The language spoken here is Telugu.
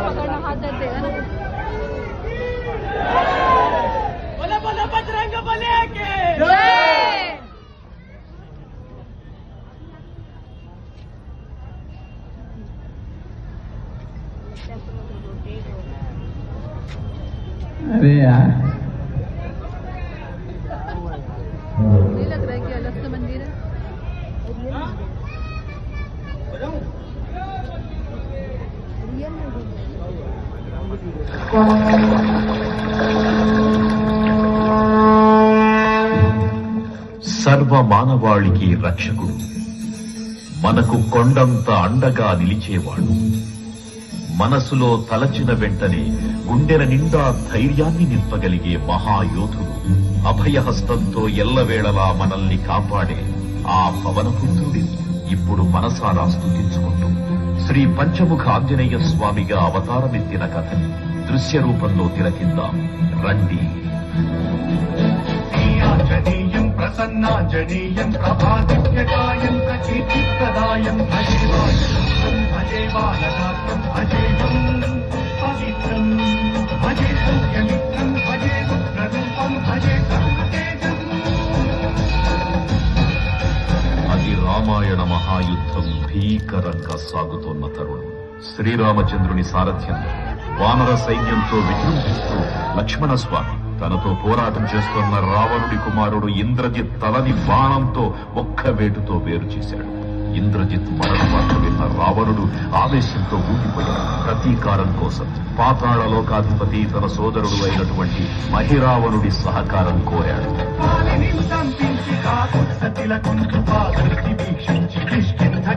पकड़ना हाथ दर्द देगा ना। बोले बोले बजरंग बली के जय। अरे यार नहीं लग रहा है कि अलग से मंदिर है। సర్వ మానవాళికి రక్షకుడు, మనకు కొండంత అండగా నిలిచేవాడు, మనసులో తలచిన వెంటనే గుండెల నిండా ధైర్యాన్ని నింపగలిగే మహాయోధుడు, అభయహస్తంతో ఎల్లవేళలా మనల్ని కాపాడే ఆ పవనపుత్రుడిని ఇప్పుడు మనసారా స్తుతించుకుంటూ శ్రీ పంచముఖ ఆంజనేయ స్వామిగా అవతారమెత్తిన కథని దృశ్య రూపంలో తిలకిద్దాం రండి. ఆంజనేయం ప్రసన్నాంజనేయం ప్రభాదివ్యకాయం ప్రకీర్తిప్రదాయం భజేవాయం భజే బాలనాథం భజేయం పవిత్రం భజే సౌఖ్యమిత్రం భజే రుద్రరూపం భజే సర్వతేజం. అది రామాయణ మహాయుద్ధం భీకరంగా సాగుతోన్న తరుణం. శ్రీరామచంద్రుని సారథ్యంలో వానర సైన్యంతో విజృంభిస్తూ లక్ష్మణస్వామి తనతో పోరాటం చేస్తున్న రావణుడి కుమారుడు ఇంద్రజిత్ తలని బాణంతో ఒక్క వేటుతో వేరు చేశాడు. ఇంద్రజిత్ మరణ వార్త విన్న రావణుడు ఆవేశంతో ఊగిపోయాడు. ప్రతీకారం కోసం పాతాళ లోకాధిపతి తన సోదరుడు అయినటువంటి మహిరావణుడి సహకారం కోరాడు. వీక్షించి